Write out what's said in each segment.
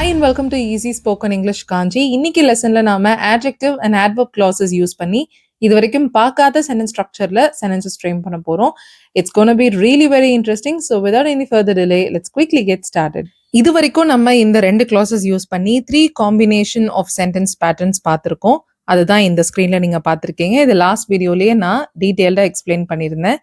and welcome to Easy Spoken English Kanji. இன்னைக்கு லெசன்ல நாம adjective and adverb clauses use பண்ணி இது வரைக்கும் பார்க்காத sentence structureல sentences frame பண்ண போறோம். It's going to be really very interesting. So without any further delay, let's quickly get started. இது வரைக்கும் நம்ம இந்த ரெண்டு clauses யூஸ் பண்ணி 3 combination of sentence patterns பார்த்திருக்கோம். அதுதான் இந்த ஸ்கிரீன்ல நீங்க பார்த்திருக்கீங்க. இது லாஸ்ட் வீடியோலயே நான் டீடைல்டா எக்ஸ்பிளைன் பண்ணியிருந்தேன்.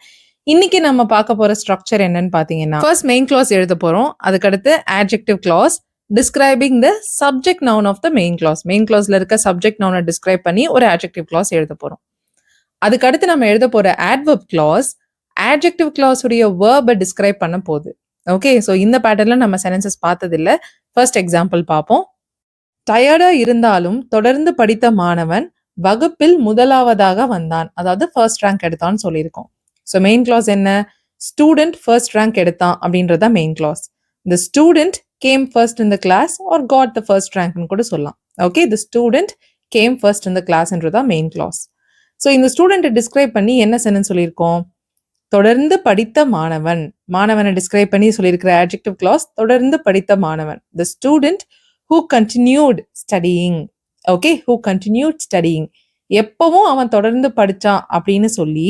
இன்னைக்கு நம்ம பார்க்க போற ஸ்ட்ரக்சர் என்னன்னு பாத்தீங்கன்னா ஃபர்ஸ்ட் மெயின் கிளாஸ் எழுத போறோம். அதுக்கடுத்து adjective clause describing the subject noun of the main clause. Main கிளாஸ்ல இருக்க subject noun டிஸ்கிரைப் பண்ணி ஒரு adjective clause எழுத போறோம். அதுக்கடுத்து நம்ம எழுத போற adverb clause adjective clause உடைய verb டிஸ்கிரைப் பண்ண போகுது. ஓகே, ஸோ இந்த பேட்டர்ல நம்ம சென்டென்சஸ் பார்த்ததில்ல. ஃபர்ஸ்ட் எக்ஸாம்பிள் பார்ப்போம். டயர்டா இருந்தாலும் தொடர்ந்து படித்த மாணவன் வகுப்பில் முதலாவதாக வந்தான். அதாவது ஃபர்ஸ்ட் ரேங்க் எடுத்தான்னு சொல்லியிருக்கோம். ஸோ மெயின் கிளாஸ் என்ன? ஸ்டூடெண்ட் ஃபர்ஸ்ட் ரேங்க் எடுத்தான் அப்படின்றத main class. The student came first in the class or got the first rank னு கூட சொல்லலாம். Okay, the student came first in the class என்றதா மெயின் கிளாஸ். ஸோ இந்த ஸ்டூடெண்ட்டை describe பண்ணி என்ன சென்டென்ஸ் சொல்லியிருக்கோம்? தொடர்ந்து படித்த மாணவன். மாணவனை டிஸ்கிரைப் பண்ணி சொல்லியிருக்கிற adjective clause தொடர்ந்து படித்த மாணவன். The student who continued studying. Okay, who continued studying. எப்பவும் அவன் தொடர்ந்து படிச்சான் அப்படின்னு சொல்லி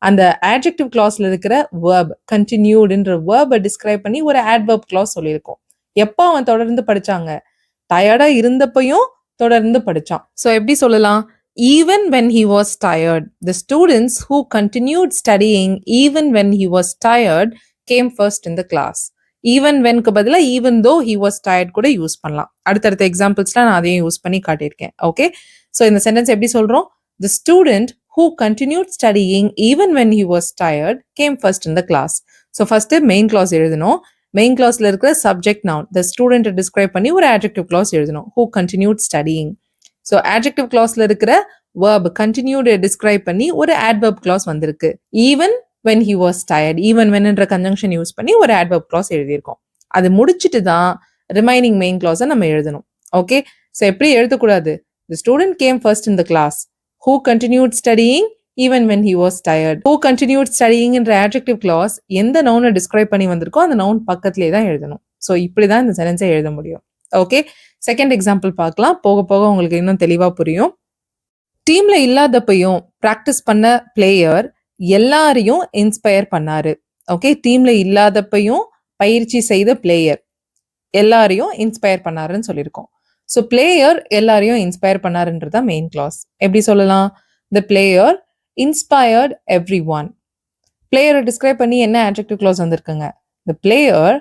அந்த adjective clauseல இருக்கிற verb continuedன்ற verb டிஸ்கிரைப் பண்ணி ஒரு adverb clause சொல்லியிருக்கோம். எப்போ அவன் தொடர்ந்து படிச்சாங்க? டயர்டா இருந்தப்பையும் தொடர்ந்து படிச்சான். ஸோ எப்படி சொல்லலாம்? Even when he was tired, the students who continued studying even when he was tired came first in the class. Even whenக்கு பதிலா even though he was tired கூட யூஸ் பண்ணலாம். அடுத்தடுத்த எக்ஸாம்பிள்ஸ்லாம் நான் அதையும் யூஸ் பண்ணி காட்டியிருக்கேன். ஓகே, ஸோ இந்த சென்டென்ஸ் எப்படி சொல்றோம்? The student who continued studying even when he was tired came first in the class. So first main clause எழுதணும். மெயின் கிளாஸ்ல இருக்கிற subject noun the student describe பண்ணி ஒரு adjective clause எழுதணும். who continued studying. So adjective clauseல இருக்கிற verb continued describe பண்ணி ஒரு adverb clause வந்திருக்கு. even when he was tired, even when என்ற conjunction யூஸ் பண்ணி ஒரு adverb clause எழுதியிருக்கோம். அது முடிச்சிட்டு தான் ரிமைனிங் மெயின் கிளாஸை நம்ம எழுதணும். ஓகே, ஸோ எப்படி எழுதக்கூடாது? the student came first in the class. who continued studying even when he was tired. who continued studying என்ற adjective clause எந்த நவுனை டிஸ்கிரைப் பண்ணி வந்திருக்கோ அந்த நவுன் பக்கத்திலே தான் எழுதணும். ஸோ இப்படி தான் இந்த சென்டென்ஸை எழுத முடியும். ஓகே, செகண்ட் எக்ஸாம்பிள் பார்க்கலாம். போக போக உங்களுக்கு இன்னும் தெளிவாக புரியும். டீம்ல இல்லாதப்பையும் ப்ராக்டிஸ் பண்ண பிளேயர் எல்லாரையும் இன்ஸ்பயர் பண்ணாரு. ஓகே, டீம்ல இல்லாதப்பையும் பயிற்சி செய்த பிளேயர் எல்லாரையும் இன்ஸ்பயர் பண்ணாருன்னு சொல்லியிருக்கோம். ஸோ பிளேயர் எல்லாரையும் இன்ஸ்பயர் பண்ணாருன்றதா மெயின் கிளாஸ். எப்படி சொல்லலாம்? the player inspired everyone. பிளேயரை டிஸ்கிரைப் பண்ணி என்ன adjective clause வந்திருக்குங்க? the player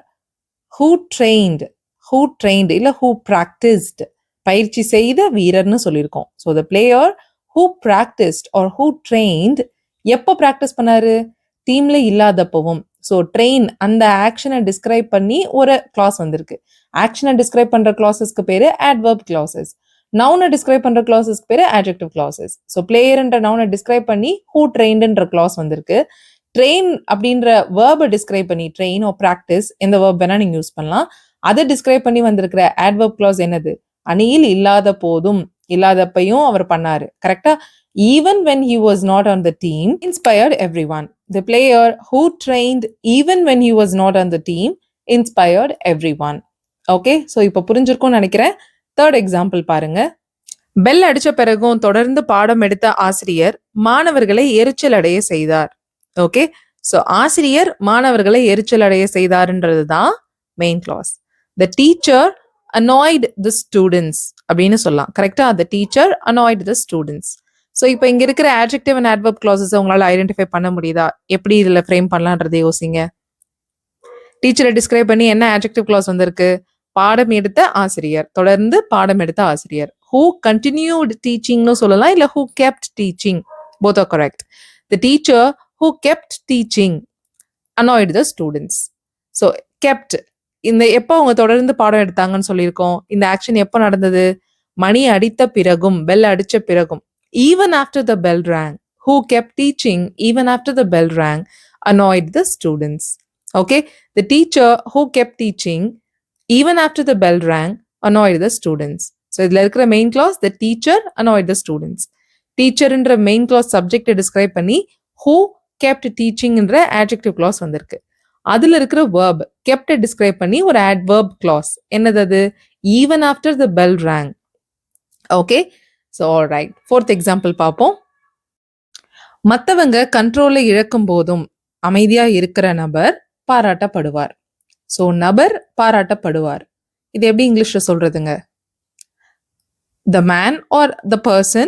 who trained இல்ல who practiced பயிற்சி செய்த வீரர்னு சொல்லியிருக்கோம். So the player who practiced or who trained எப்போ ப்ராக்டிஸ் பண்ணாரு? டீம்ல இல்லாதப்பவும். ஸோ ட்ரெயின் அந்த ஆக்ஷனை டிஸ்கிரைப் பண்ணி ஒரு கிளாஸ் வந்திருக்கு. ஆக்ஷனை டிஸ்கிரைப் பண்ற கிளாஸஸ்க்கு பேரு adverb clauses. நவுனை டிஸ்கிரைப் பண்ற கிளாஸஸ்க்கு பேரு adjective clauses. ஸோ பிளேயர்ன்ற நவுனை டிஸ்கிரைப் பண்ணி who trainedன்ற கிளாஸ் வந்திருக்கு. ட்ரெயின் அப்படின்ற வேர்பை டிஸ்கிரைப் பண்ணி ட்ரெயின் ஓ ப்ராக்டிஸ் எந்த வேர்ப் வேணா நீங்க யூஸ் பண்ணலாம். அதை டிஸ்கிரைப் பண்ணி வந்திருக்கிற adverb clause என்னது? அணியில் இல்லாத போதும் இல்லாதப்பையும் அவர் பண்ணாரு. கரெக்டா? even when he was not on the team inspired everyone. the player who trained even when he was not on the team inspired everyone. Okay, so இப்போ புரிஞ்சிருக்கும்னு நினைக்கிறேன். தேர்ட் எக்ஸாம்பிள் பாருங்க. பெல் அடிச்ச பிறகும் தொடர்ந்து பாடம் எடுத்த ஆசிரியர் மாணவர்களை எரிச்சல் அடைய செய்தார். ஓகே, ஸோ ஆசிரியர் மாணவர்களை எரிச்சல் அடைய செய்தார்ன்றது தான் main class. the teacher annoyed the students அப்படின்னு சொல்லலாம். கரெக்டா? the teacher annoyed the students. So இப்போ இங்க இருக்கிற adjective and adverb clauses உங்களால ஐடென்டிஃபை பண்ண முடியுதா? எப்படி இதுல ஃப்ரேம் பண்ணலான்றதை யோசிங்க. டீச்சரை டிஸ்கிரைப் பண்ணி என்ன adjective clause வந்திருக்கு? பாடம் எடுத்த ஆசிரியர், தொடர்ந்து பாடம் எடுத்த ஆசிரியர். who continued teachingனு சொல்லலாம், இல்ல who kept teaching. both are correct. the teacher who kept teaching annoyed the students. so kept இந்த எப்போ அவங்க தொடர்ந்து பாடம் எடுத்தாங்கன்னு சொல்லியிருக்கோம். இந்த ஆக்ஷன் எப்போ நடந்தது? மணி அடித்த பிறகும், பெல் அடிச்ச பிறகும். even after the bell rang. who kept teaching even after the bell rang annoyed the students. okay, the teacher who kept teaching even after the bell rang annoyed the students. so இதுல இருக்கிற main class the teacher annoyed the students. டீச்சர்ன்ற main class சப்ஜெக்டை describe பண்ணி who kept teachingன்ற adjective clause வந்திருக்கு. அதுல இருக்கிற verb kept describe பண்ணி ஒரு adverb clause. என்னது அது? even after the bell rang. Okay, so all right, fourth example பார்ப்போம். மத்தவங்க கண்ட்ரோலை இழக்கும் போதும் அமைதியா இருக்கிற நபர் பாராட்டப்படுவார். ஸோ நபர் பாராட்டப்படுவார். இது எப்படி இங்கிலீஷ்ல சொல்றதுங்க? The man or the person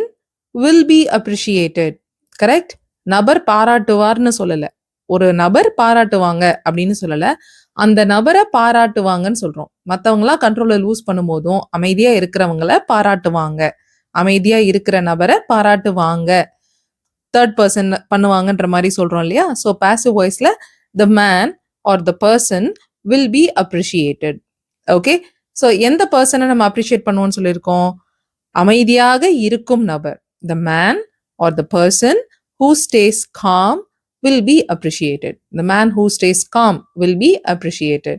will be appreciated. Correct? நபர் பாராட்டுவார்னு சொல்லல. ஒரு நபர் பாராட்டுவாங்க அப்படின்னு சொல்லல. அந்த நபரை பாராட்டுவாங்கன்னு சொல்றோம். மற்றவங்களாம் கண்ட்ரோலை லூஸ் பண்ணும்போதும் அமைதியா இருக்கிறவங்கள பாராட்டுவாங்க. அமைதியா இருக்கிற நபரை பாராட்டுவாங்க. தேர்ட் பர்சன் பண்ணுவாங்கன்ற மாதிரி சொல்றோம் இல்லையா? ஸோ பாசிவ் வாய்ஸ்ல the man R the person will be appreciated. Okay, so எந்த பர்சனை நம்ம அப்ரிஷியேட் பண்ணுவோம்னு சொல்லியிருக்கோம்? அமைதியாக இருக்கும் நபர். The man R the person who stays com will be appreciated. The man who stays calm will be appreciated.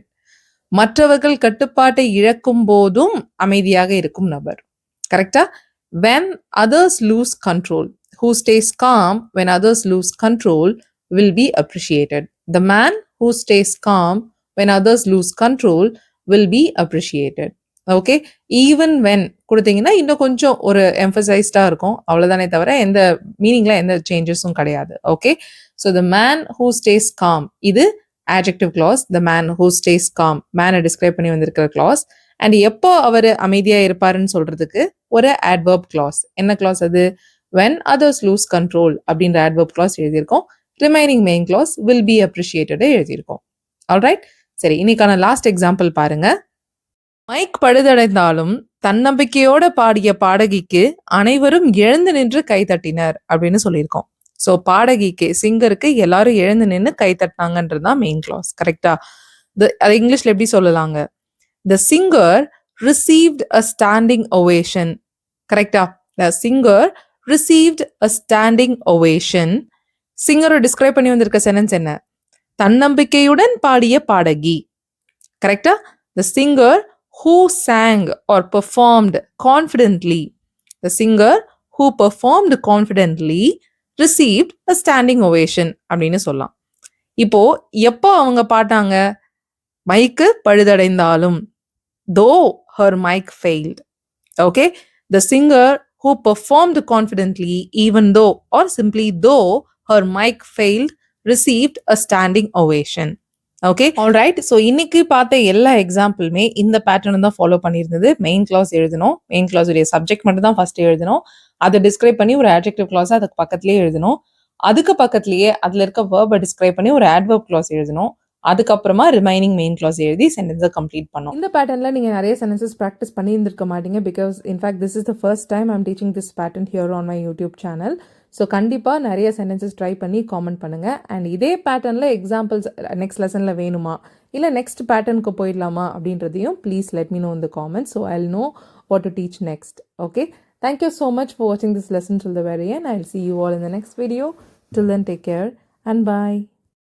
மற்றவர்கள் கட்டுப்பாட்டை இழக்கும் போதும் அமைதியாக இருக்கும் நபர். கரெக்டா? When others lose control, who stays calm when others lose control will be appreciated. The man who stays calm when others lose control will be appreciated. Okay, even when கொடுத்தீங்கன்னா இன்னும் கொஞ்சம் ஒரு எம்ஃபசைஸ்டா இருக்கும். அவ்வளோதானே தவிர எந்த மீனிங்ல எந்த சேஞ்சஸும் கிடையாது. Okay, so the man who stays calm, இது adjective clause. the man who stays calm, மேனை டிஸ்கிரைப் பண்ணி வந்திருக்கிற clause. அண்ட் எப்போ அவர் அமைதியாக இருப்பாருன்னு சொல்றதுக்கு ஒரு adverb clause. என்ன clause அது? when others lose control அப்படின்ற adverb clause எழுதியிருக்கோம். Remaining main clause will be appreciated எழுதியிருக்கோம். ஆல்ரைட், சரி, இன்னைக்கான லாஸ்ட் எக்ஸாம்பிள் பாருங்க. மைக் பழுதடைந்தாலும் தன்னம்பிக்கையோட பாடிய பாடகிக்கு அனைவரும் எழுந்து நின்று கைத்தட்டினர் அப்படின்னு சொல்லியிருக்கோம். ஸோ பாடகிக்கு, சிங்கருக்கு எல்லாரும் எழுந்து நின்று கை தட்டினாங்கன்றது தான் மெயின் கிளாஸ். கரெக்டா? அது இங்கிலீஷ்ல எப்படி சொல்லலாங்க? The singer received a standing ovation. கரெக்டா? The singer received a standing ovation. சிங்கரை டிஸ்கிரைப் பண்ணி வந்திருக்க சென்டென்ஸ் என்ன? தன்னம்பிக்கையுடன் பாடிய பாடகி. கரெக்டா? The singer who sang or performed confidently. The singer who performed confidently received a standing ovation அப்படின்னு சொல்லலாம். இப்போ எப்போ அவங்க பாட்டாங்க? மைக்கு பழுதடைந்தாலும், though her mic failed. Okay, the singer who performed confidently even though or simply though her mic failed received a standing ovation. Okay, alright. So இன்னைக்கு பார்த்த எல்லா எக்ஸாம்பிளுமே இந்த pattern தான் ஃபாலோ பண்ணியிருந்தது. மெயின் கிளாஸ் எழுதணும், மெயின் கிளாஸுடைய சப்ஜெக்ட் மட்டும் தான் first எழுதணும். அதை டிஸ்கிரைப் பண்ணி ஒரு adjective clause அதுக்கு பக்கத்துலேயே எழுதணும். அதுக்கு பக்கத்துலேயே அதில் இருக்க வேர்பை டிஸ்கிரைப் பண்ணி ஒரு adverb clause எழுதணும். அதுக்கப்புறமா ரிமைனிங் மெயின் கிளாஸ் எழுதி சென்டென்ஸை கம்ப்ளீட் பண்ணணும். இந்த பேட்டர்னில் நீங்கள் நிறைய சென்டென்சஸ் ப்ராக்டிஸ் பண்ணியிருந்திருக்க மாட்டீங்க. Because in fact this is the first time I'm teaching this pattern here on my YouTube channel. So கண்டிப்பாக நிறைய சென்டென்சஸ் ட்ரை பண்ணி காமெண்ட் பண்ணுங்கள். அண்ட் இதே பேட்டர்னில் எக்ஸாம்பிள்ஸ் நெக்ஸ்ட் லெசனில் வேணுமா, இல்லை நெக்ஸ்ட் பேட்டர்னுக்கு போயிடலாமா அப்படின்றதையும் please let me know in the comments. So I know what to teach next. Okay, thank you so much for வாட்சிங் this lesson till the very end. I'll see you all in the next video. Till then, take care and bye.